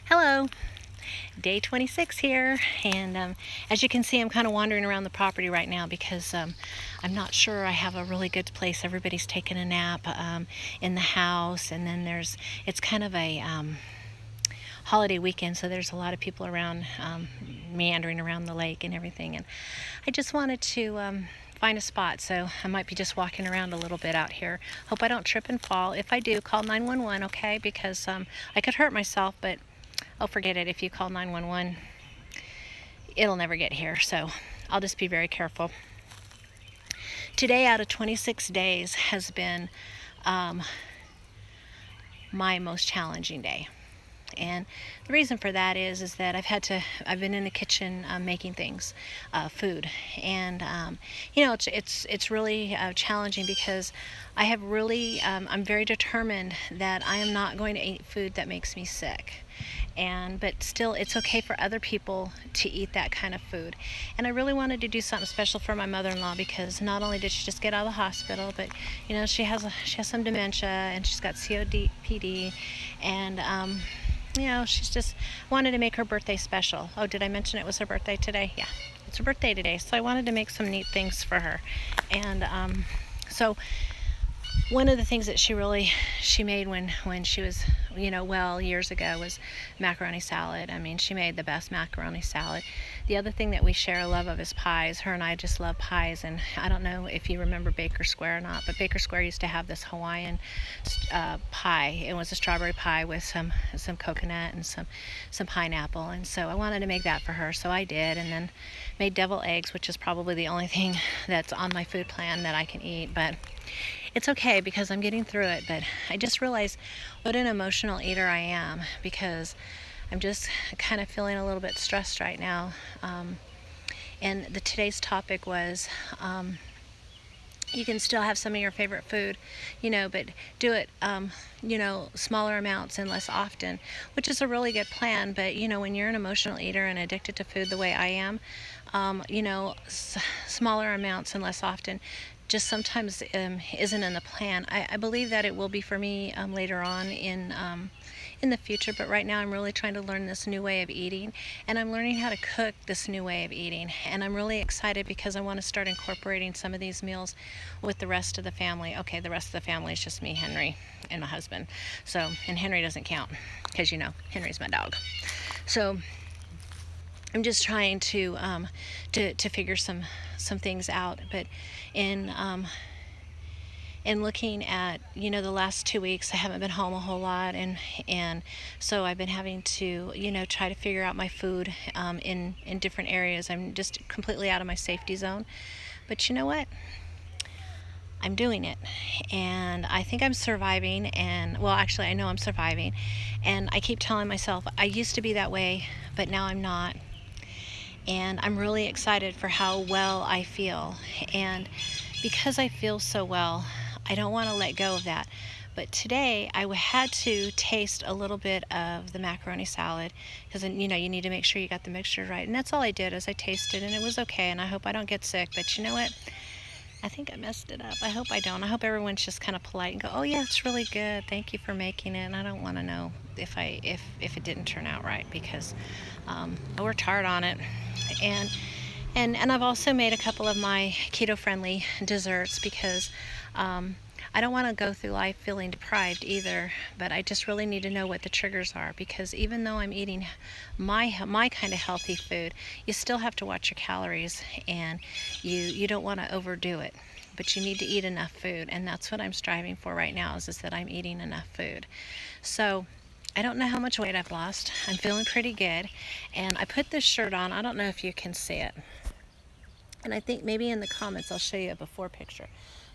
Hello, day 26 here, and as you can see, I'm kind of wandering around the property right now because I'm not sure I have a really good place. Everybody's taking a nap in the house, and then it's kind of a holiday weekend, so there's a lot of people around meandering around the lake and everything, and I just wanted to find a spot, so I might be just walking around a little bit out here. Hope I don't trip and fall. If I do, call 911, okay, because I could hurt myself, but oh, forget it. If you call 911, it'll never get here. So I'll just be very careful. Today out of 26 days has been my most challenging day. And the reason for that is that I've been in the kitchen making things, food, and it's really challenging because I'm very determined that I am not going to eat food that makes me sick, but still it's okay for other people to eat that kind of food. And I really wanted to do something special for my mother-in-law because not only did she just get out of the hospital, but she has some dementia and she's got COPD, and she's just wanted to make her birthday special. Oh, did I mention it was her birthday today? Yeah, it's her birthday today. So I wanted to make some neat things for her. And so one of the things that she made when she was years ago was macaroni salad. I mean, she made the best macaroni salad. The other thing that we share a love of is pies. Her and I just love pies, and I don't know if you remember Baker Square or not, but Baker Square used to have this Hawaiian pie. It was a strawberry pie with some coconut and some pineapple, and so I wanted to make that for her, so I did, and then made deviled eggs, which is probably the only thing that's on my food plan that I can eat, but it's okay because I'm getting through it. But I just realized what an emotional eater I am because I'm just kind of feeling a little bit stressed right now. And today's topic was you can still have some of your favorite food, but do it, smaller amounts and less often, which is a really good plan. But, when you're an emotional eater and addicted to food the way I am, smaller amounts and less often just sometimes isn't in the plan. I believe that it will be for me later on in the future, but right now I'm really trying to learn this new way of eating, and I'm learning how to cook this new way of eating, and I'm really excited because I want to start incorporating some of these meals with the rest of the family. Okay, the rest of the family is just me, Henry, and my husband. So, and Henry doesn't count because Henry's my dog. So I'm just trying to figure some things out, but in looking at the last 2 weeks, I haven't been home a whole lot, and so I've been having to try to figure out my food in different areas. I'm just completely out of my safety zone, but you know what? I'm doing it, and I think I'm surviving, and well, actually I know I'm surviving, and I keep telling myself I used to be that way, but now I'm not. And I'm really excited for how well I feel, and because I feel so well, I don't want to let go of that. But today I had to taste a little bit of the macaroni salad because you need to make sure you got the mixture right, and that's all I did is I tasted, and it was okay, and I hope I don't get sick. But you know what, I think I messed it up. I hope I don't. I hope everyone's just kind of polite and go, oh yeah, it's really good, thank you for making it. And I don't want to know if it didn't turn out right because I worked hard on it. And I've also made a couple of my keto-friendly desserts because I don't want to go through life feeling deprived either, but I just really need to know what the triggers are, because even though I'm eating my kind of healthy food, you still have to watch your calories, and you don't want to overdo it, but you need to eat enough food, and that's what I'm striving for right now is that I'm eating enough food. So I don't know how much weight I've lost. I'm feeling pretty good, and I put this shirt on. I don't know if you can see it, and I think maybe in the comments I'll show you a before picture,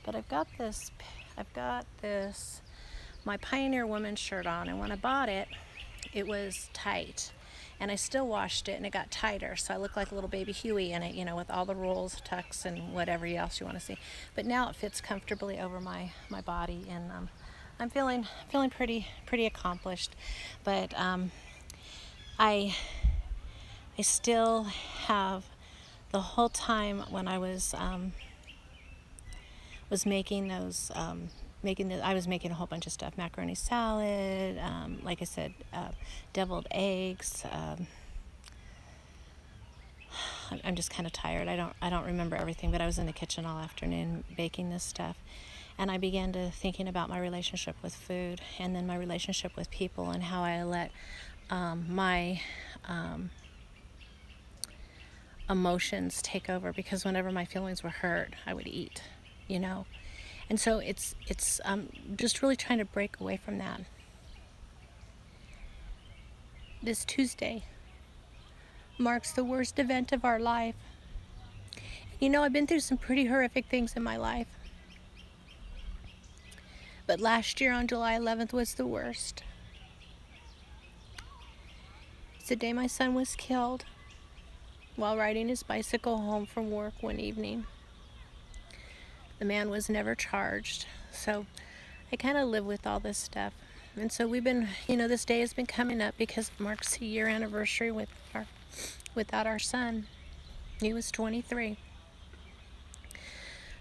but I've got this my Pioneer Woman shirt on, and when I bought it, it was tight, and I still washed it and it got tighter, so I look like a little baby Huey in it, with all the rolls, tucks, and whatever else you want to see. But now it fits comfortably over my body, and I'm feeling pretty accomplished. But I still have, the whole time when I was making those I was making a whole bunch of stuff: macaroni salad, like I said, deviled eggs. I'm just kind of tired. I don't remember everything, but I was in the kitchen all afternoon baking this stuff, and I began to thinking about my relationship with food, and then my relationship with people, and how I let my emotions take over, because whenever my feelings were hurt, I would eat, you know. And so it's just really trying to break away from that. This Tuesday marks the worst event of our life. You know, I've been through some pretty horrific things in my life, but last year on July 11th was the worst. It's the day my son was killed while riding his bicycle home from work one evening. The man was never charged, so I kind of live with all this stuff. And so we've been, this day has been coming up because it marks the year anniversary without our son. He was 23.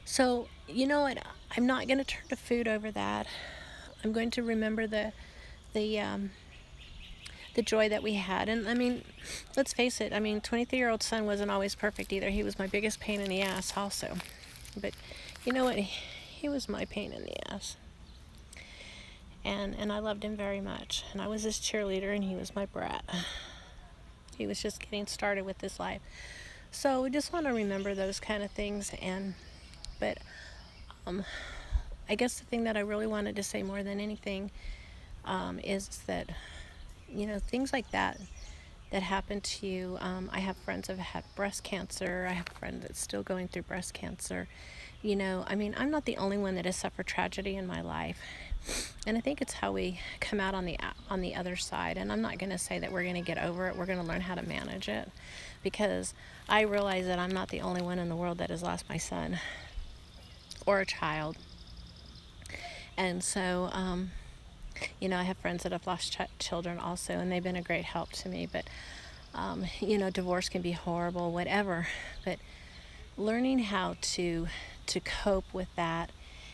So, you know what? I'm not going to turn to food over that. I'm going to remember the joy that we had. And I mean, let's face it. I mean, 23-year-old son wasn't always perfect either. He was my biggest pain in the ass also. But you know what? He was my pain in the ass. And I loved him very much. And I was his cheerleader, and he was my brat. He was just getting started with this life. So we just want to remember those kind of things. But I guess the thing that I really wanted to say more than anything is that, things like that happen to you. I have friends that have had breast cancer. I have a friend that's still going through breast cancer. I'm not the only one that has suffered tragedy in my life. And I think it's how we come out on the other side. And I'm not going to say that we're going to get over it. We're going to learn how to manage it, because I realize that I'm not the only one in the world that has lost my son or a child. And so, I have friends that have lost children also, and they've been a great help to me. But, divorce can be horrible, whatever. But learning how to cope with that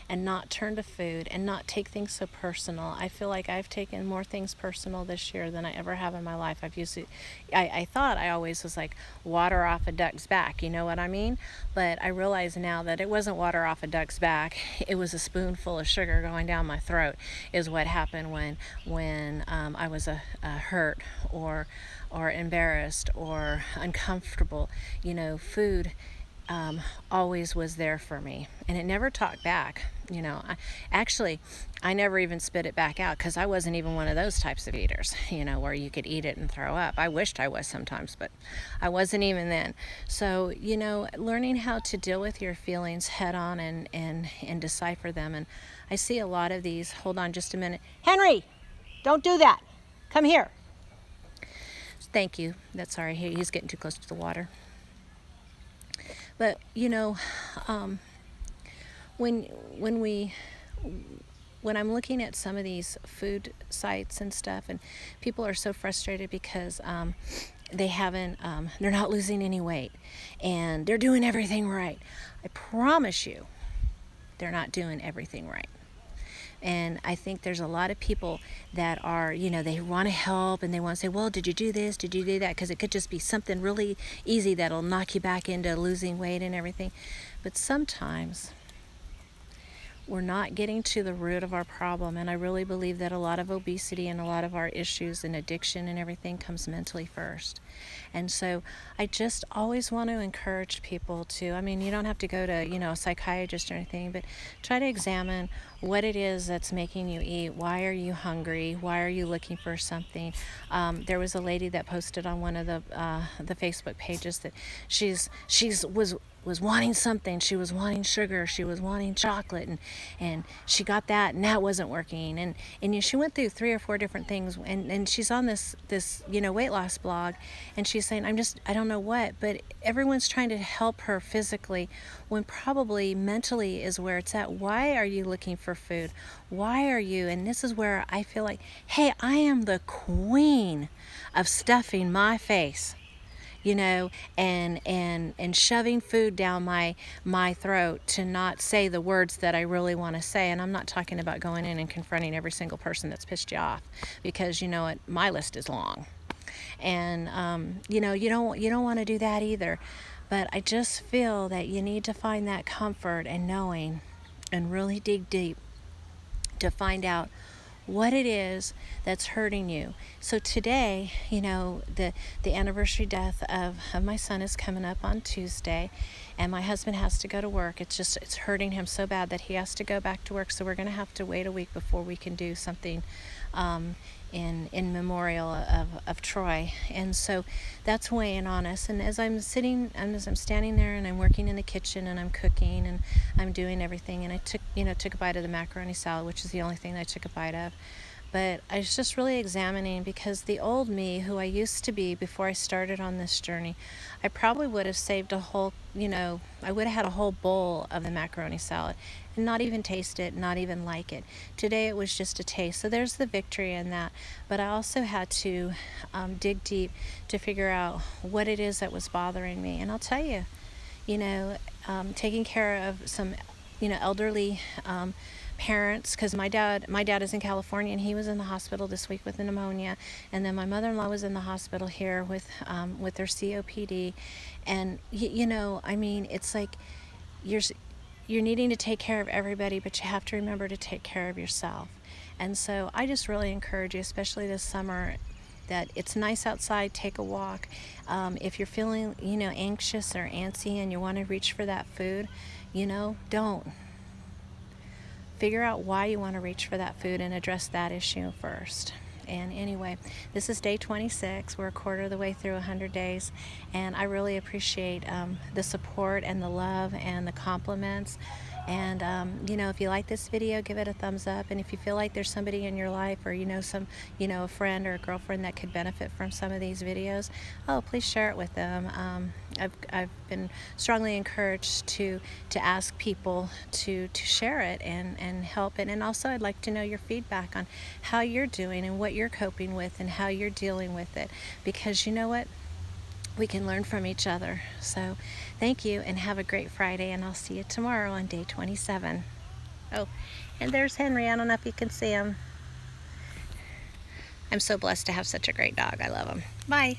and not turn to food and not take things so personal. I feel like I've taken more things personal this year than I ever have in my life. I thought I always was like water off a duck's back, you know what I mean? But I realize now that it wasn't water off a duck's back. It was a spoonful of sugar going down my throat is what happened when I was hurt or embarrassed or uncomfortable. Food always was there for me, and it never talked back. I never even spit it back out, because I wasn't even one of those types of eaters, where you could eat it and throw up. I wished I was sometimes, but I wasn't even then. So, learning how to deal with your feelings head on and decipher them. And I see a lot of these. Hold on just a minute. Henry, don't do that. Come here. Thank you. That's sorry. He's getting too close to the water. But when I'm looking at some of these food sites and stuff, and people are so frustrated because they're not losing any weight, and they're doing everything right. I promise you, they're not doing everything right. And I think there's a lot of people that are, they want to help, and they want to say, well, did you do this? Did you do that? Because it could just be something really easy that'll knock you back into losing weight and everything. But sometimes we're not getting to the root of our problem. And I really believe that a lot of obesity and a lot of our issues and addiction and everything comes mentally first. And so I just always want to encourage people to, you don't have to go to, a psychiatrist or anything, but try to examine what it is that's making you eat. Why are you hungry? Why are you looking for something? There was a lady that posted on one of the Facebook pages that was wanting something. She was wanting sugar. She was wanting chocolate, and she got that, and that wasn't working. And she went through 3 or 4 different things, and she's on this weight loss blog, and she's saying, I don't know what, but everyone's trying to help her physically when probably mentally is where it's at. Why are you looking for food? Why are you? And this is where I feel like, hey, I am the queen of stuffing my face. you know, and shoving food down my throat to not say the words that I really want to say. And I'm not talking about going in and confronting every single person that's pissed you off, because you know what, my list is long. And you know, you don't want to do that either. But I just feel that you need to find that comfort and knowing, and really dig deep to find out what it is that's hurting you. So today, you know, the anniversary death of my son is coming up on Tuesday, and my husband has to go to work. It's hurting him so bad that he has to go back to work. So we're going to have to wait a week before we can do something in memorial of Troy. And so that's weighing on us. And as I'm standing there and I'm working in the kitchen and I'm cooking and I'm doing everything, and I took a bite of the macaroni salad, which is the only thing that I took a bite of. But I was just really examining, because the old me, who I used to be before I started on this journey, I probably would have saved a whole, I would have had a whole bowl of the macaroni salad and not even taste it, not even like it. Today it was just a taste. So there's the victory in that. But I also had to dig deep to figure out what it is that was bothering me. And I'll tell you, taking care of some, elderly parents, because my dad is in California, and he was in the hospital this week with pneumonia, and then my mother-in-law was in the hospital here with their COPD, and it's like you're needing to take care of everybody, but you have to remember to take care of yourself. And so I just really encourage you, especially this summer, that it's nice outside, take a walk. If you're feeling anxious or antsy and you want to reach for that food, don't. Figure out why you want to reach for that food and address that issue first. And anyway, this is day 26. We're a quarter of the way through 100 days, and I really appreciate the support and the love and the compliments. And if you like this video, give it a thumbs up. And if you feel like there's somebody in your life, or a friend or a girlfriend that could benefit from some of these videos, please share it with them. I've been strongly encouraged to ask people to share it and help it. And also, I'd like to know your feedback on how you're doing and what you're coping with and how you're dealing with it, because you know what? We can learn from each other. So thank you, and have a great Friday, and I'll see you tomorrow on day 27. Oh, and there's Henry. I don't know if you can see him. I'm so blessed to have such a great dog. I love him. Bye.